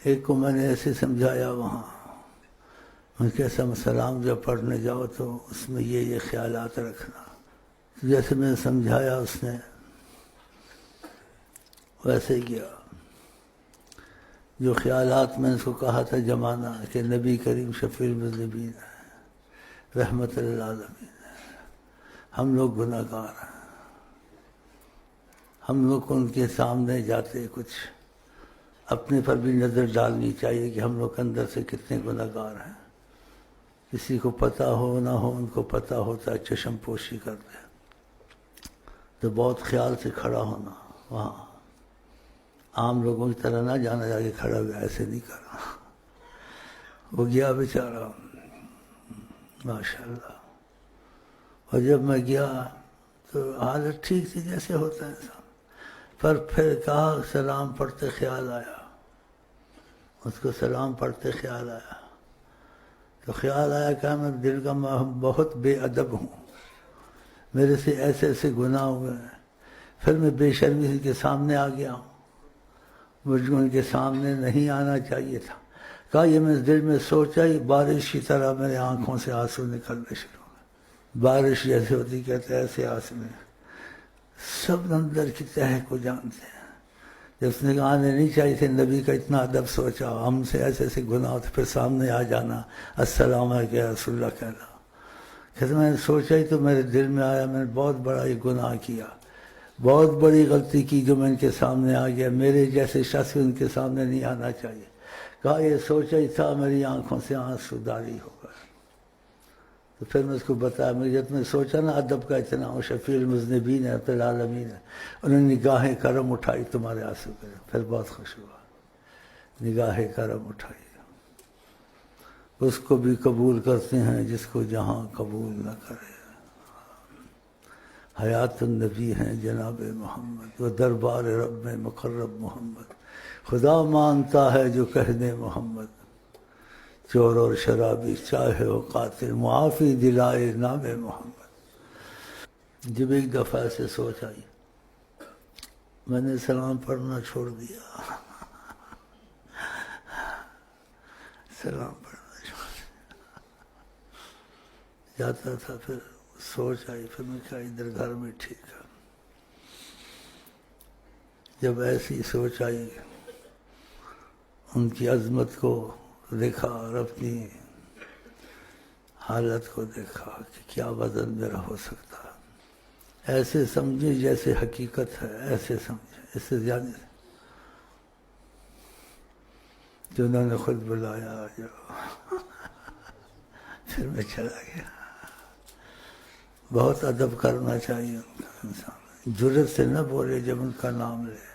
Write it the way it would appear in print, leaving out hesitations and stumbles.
ایک کو میں نے ایسے سمجھایا وہاں، ان کے سلام جب پڑھنے جاؤ تو اس میں یہ خیالات رکھنا. جیسے میں نے سمجھایا اس نے ویسے ہی کیا. جو خیالات میں نے اس کو کہا تھا جمانا کہ نبی کریم شفیع المذنبین ہے، رحمت للعالمین ہے، ہم لوگ گناہ گار ہیں، ہم لوگ کو ان کے سامنے جاتے کچھ اپنے پر بھی نظر ڈالنی چاہیے کہ ہم لوگ اندر سے کتنے گناہ گار ہیں. کسی کو پتہ ہو نہ ہو، ان کو پتہ ہوتا ہے چشم پوشی کرتے ہیں. تو بہت خیال سے کھڑا ہونا، وہاں عام لوگوں کی طرح نہ جانا جا کے کھڑا ہوا، ایسے نہیں کرنا. وہ گیا بیچارہ ماشاءاللہ. اور جب میں گیا تو حالت ٹھیک تھی جیسے ہوتا ہے انسان، پر پھر کہا سلام پڑھتے خیال آیا، اس کو سلام پڑھتے خیال آیا تو خیال آیا کہ میں دل کا بہت بے ادب ہوں، میرے سے ایسے ایسے گناہ ہوئے ہیں. پھر میں بے شرمی کے سامنے آ گیا ہوں، مجھ کو ان کے سامنے نہیں آنا چاہیے تھا. کہا یہ میں دل میں سوچا ہی بارش کی طرح میرے آنکھوں سے آنسو نکلنے شروع ہوئے. بارش جیسے ہوتی کہتے ہیں ایسے آنسو میں. سب اندر کی تہہ کو جانتے ہیں. جب اس نے کہا آنے نہیں چاہیے تھے، نبی کا اتنا ادب سوچا، ہم سے ایسے ایسے گناہ ہوتے، پھر سامنے آ جانا السلام علیکم یا رسول اللہ کہنا. کہ میں نے سوچا ہی تو میرے دل میں آیا میں نے بہت بڑا یہ گناہ کیا، بہت بڑی غلطی کی جو میں ان کے سامنے آ گیا. میرے جیسے شخص ان کے سامنے نہیں آنا چاہیے. کہا یہ سوچا ہی تھا میری آنکھوں سے آنسو جاری ہو گئے. تو پھر میں اس کو بتایا مجھے جب میں سوچا نا ادب کا اتنا ہوں، شفیع المذنبین ہے، رب العالمین ہے، انہوں نے نگاہیں کرم اٹھائی تمہارے آنسو پہ. پھر بہت خوش ہوا، نگاہیں کرم اٹھائی. اس کو بھی قبول کرتے ہیں جس کو جہاں قبول نہ کرے. حیات النبی ہیں جناب محمد، وہ دربار رب میں مقرب محمد. خدا مانتا ہے جو کہہ دے محمد، چور اور شرابی چاہے وہ قاتل، معافی دلائے نام محمد. جب ایک دفعہ سے سوچ آئی، میں نے سلام پڑھنا چھوڑ دیا. سلام پڑھنا چھوڑ دیا. جاتا تھا پھر سوچ آئی، پھر میں کہا ادھر گھر میں ٹھیک ہے. جب ایسی سوچ آئی، ان کی عظمت کو دیکھا اور اپنی حالت کو دیکھا کہ کیا وزن میرا ہو سکتا ہے. ایسے سمجھے جیسے حقیقت ہے، ایسے سمجھے، اس سے زیادہ جو انہوں نے خود بلایا جو پھر میں چلا گیا. بہت ادب کرنا چاہیے ان کا. انسان جرت سے نہ بولے جب ان کا نام لے.